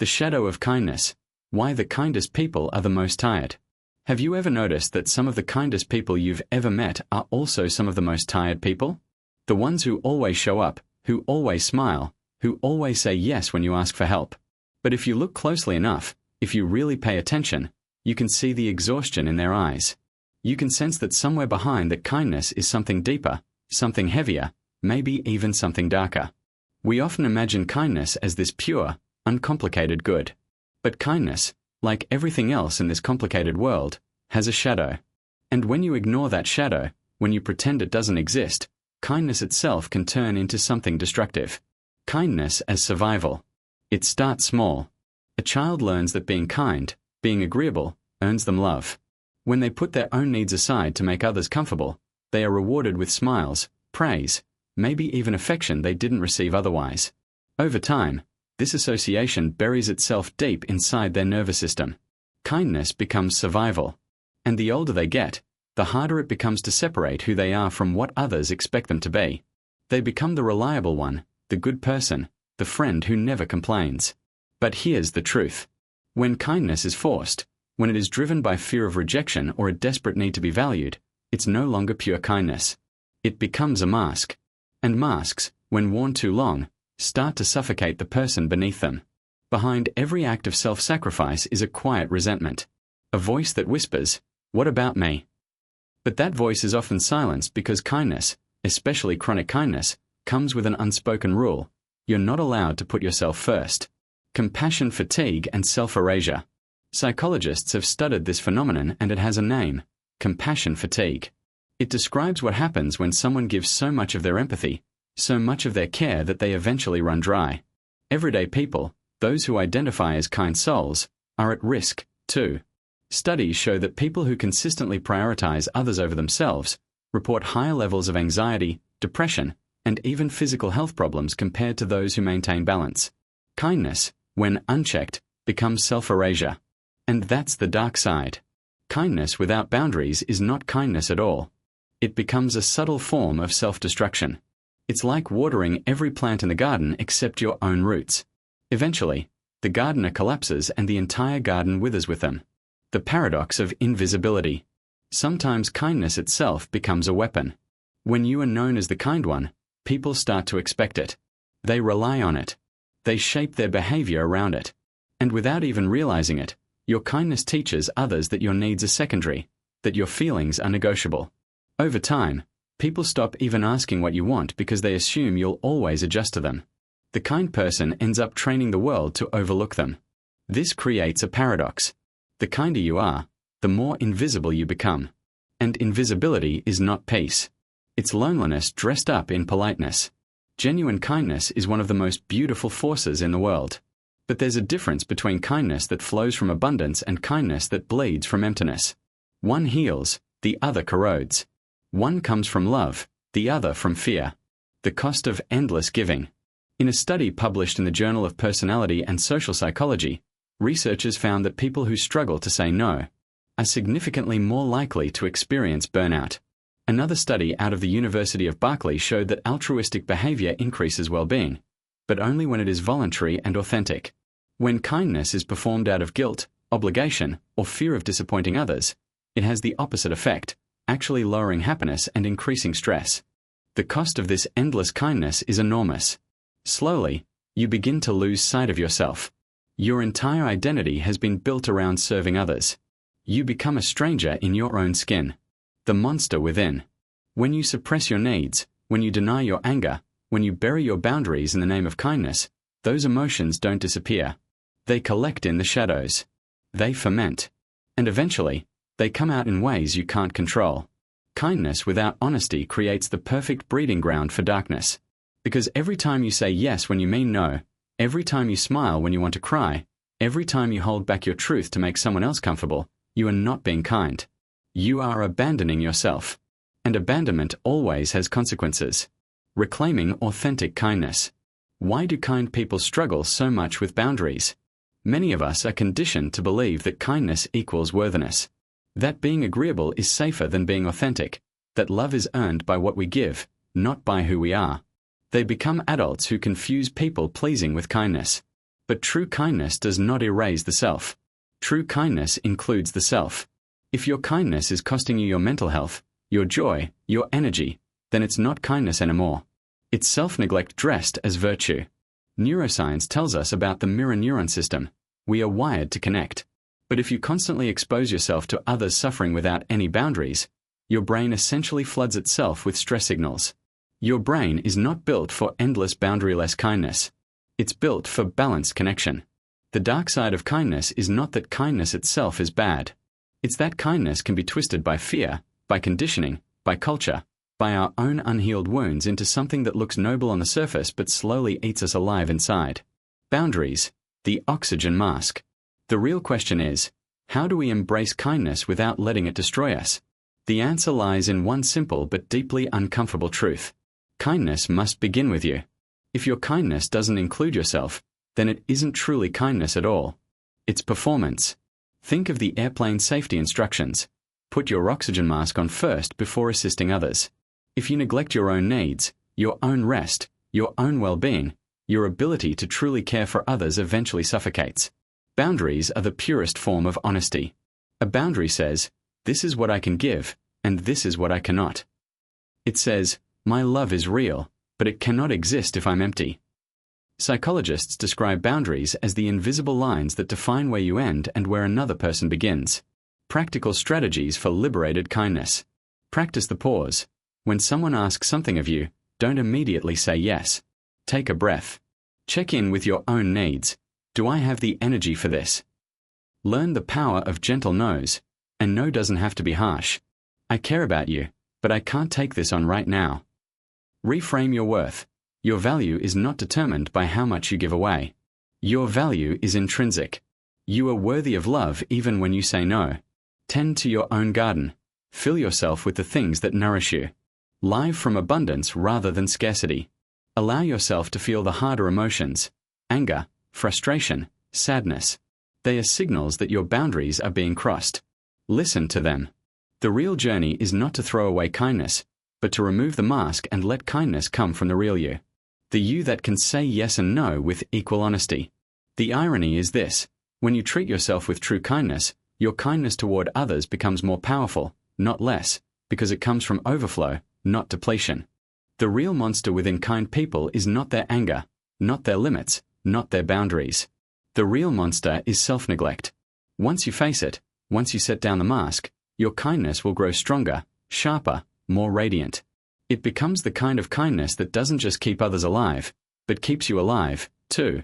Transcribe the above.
The shadow of kindness. Why the kindest people are the most tired. Have you ever noticed that some of the kindest people you've ever met are also some of the most tired people? The ones who always show up, who always smile, who always say yes when you ask for help. But if you look closely enough, if you really pay attention, you can see the exhaustion in their eyes. You can sense that somewhere behind that kindness is something deeper, something heavier, maybe even something darker. We often imagine kindness as this pure, uncomplicated good. But kindness, like everything else in this complicated world, has a shadow. And when you ignore that shadow, when you pretend it doesn't exist, kindness itself can turn into something destructive. Kindness as survival. It starts small. A child learns that being kind, being agreeable, earns them love. When they put their own needs aside to make others comfortable, they are rewarded with smiles, praise, maybe even affection they didn't receive otherwise. Over time, this association buries itself deep inside their nervous system. Kindness becomes survival. And the older they get, the harder it becomes to separate who they are from what others expect them to be. They become the reliable one, the good person, the friend who never complains. But here's the truth. When kindness is forced, when it is driven by fear of rejection or a desperate need to be valued, it's no longer pure kindness. It becomes a mask. And masks, when worn too long, start to suffocate the person beneath them. Behind every act of self-sacrifice is a quiet resentment. A voice that whispers, "What about me?" But that voice is often silenced because kindness, especially chronic kindness, comes with an unspoken rule. You're not allowed to put yourself first. Compassion fatigue and self-erasure. Psychologists have studied this phenomenon and it has a name: compassion fatigue. It describes what happens when someone gives so much of their empathy, so much of their care that they eventually run dry. Everyday people, those who identify as kind souls, are at risk, too. Studies show that people who consistently prioritize others over themselves report higher levels of anxiety, depression, and even physical health problems compared to those who maintain balance. Kindness, when unchecked, becomes self-erasure. And that's the dark side. Kindness without boundaries is not kindness at all. It becomes a subtle form of self-destruction. It's like watering every plant in the garden except your own roots. Eventually, the gardener collapses and the entire garden withers with them. The paradox of invisibility. Sometimes kindness itself becomes a weapon. When you are known as the kind one, people start to expect it. They rely on it. They shape their behavior around it. And without even realizing it, your kindness teaches others that your needs are secondary, that your feelings are negotiable. Over time, people stop even asking what you want because they assume you'll always adjust to them. The kind person ends up training the world to overlook them. This creates a paradox. The kinder you are, the more invisible you become. And invisibility is not peace. It's loneliness dressed up in politeness. Genuine kindness is one of the most beautiful forces in the world. But there's a difference between kindness that flows from abundance and kindness that bleeds from emptiness. One heals, the other corrodes. One comes from love, the other from fear. The cost of endless giving. In a study published in the Journal of Personality and Social Psychology, researchers found that people who struggle to say no are significantly more likely to experience burnout. Another study out of the University of Berkeley showed that altruistic behavior increases well-being, but only when it is voluntary and authentic. When kindness is performed out of guilt, obligation, or fear of disappointing others, it has the opposite effect, actually lowering happiness and increasing stress. The cost of this endless kindness is enormous. Slowly, you begin to lose sight of yourself. Your entire identity has been built around serving others. You become a stranger in your own skin. The monster within. When you suppress your needs, when you deny your anger, when you bury your boundaries in the name of kindness, those emotions don't disappear. They collect in the shadows. They ferment. And eventually, they come out in ways you can't control. Kindness without honesty creates the perfect breeding ground for darkness. Because every time you say yes when you mean no, every time you smile when you want to cry, every time you hold back your truth to make someone else comfortable, you are not being kind. You are abandoning yourself. And abandonment always has consequences. Reclaiming authentic kindness. Why do kind people struggle so much with boundaries? Many of us are conditioned to believe that kindness equals worthiness. That being agreeable is safer than being authentic. That love is earned by what we give, not by who we are. They become adults who confuse people pleasing with kindness. But true kindness does not erase the self. True kindness includes the self. If your kindness is costing you your mental health, your joy, your energy, then it's not kindness anymore. It's self-neglect dressed as virtue. Neuroscience tells us about the mirror neuron system. We are wired to connect. But if you constantly expose yourself to others' suffering without any boundaries, your brain essentially floods itself with stress signals. Your brain is not built for endless boundaryless kindness. It's built for balanced connection. The dark side of kindness is not that kindness itself is bad. It's that kindness can be twisted by fear, by conditioning, by culture, by our own unhealed wounds into something that looks noble on the surface but slowly eats us alive inside. Boundaries, the oxygen mask. The real question is, how do we embrace kindness without letting it destroy us? The answer lies in one simple but deeply uncomfortable truth. Kindness must begin with you. If your kindness doesn't include yourself, then it isn't truly kindness at all. It's performance. Think of the airplane safety instructions. Put your oxygen mask on first before assisting others. If you neglect your own needs, your own rest, your own well-being, your ability to truly care for others eventually suffocates. Boundaries are the purest form of honesty. A boundary says, this is what I can give, and this is what I cannot. It says, my love is real, but it cannot exist if I'm empty. Psychologists describe boundaries as the invisible lines that define where you end and where another person begins. Practical strategies for liberated kindness. Practice the pause. When someone asks something of you, don't immediately say yes. Take a breath. Check in with your own needs. Do I have the energy for this? Learn the power of gentle no's. And no doesn't have to be harsh. I care about you, but I can't take this on right now. Reframe your worth. Your value is not determined by how much you give away. Your value is intrinsic. You are worthy of love even when you say no. Tend to your own garden. Fill yourself with the things that nourish you. Live from abundance rather than scarcity. Allow yourself to feel the harder emotions. Anger, frustration, sadness. They are signals that your boundaries are being crossed. Listen to them. The real journey is not to throw away kindness, but to remove the mask and let kindness come from the real you. The you that can say yes and no with equal honesty. The irony is this: when you treat yourself with true kindness, your kindness toward others becomes more powerful, not less, because it comes from overflow, not depletion. The real monster within kind people is not their anger, not their limits, not their boundaries. The real monster is self-neglect. Once you face it, once you set down the mask, your kindness will grow stronger, sharper, more radiant. It becomes the kind of kindness that doesn't just keep others alive, but keeps you alive, too.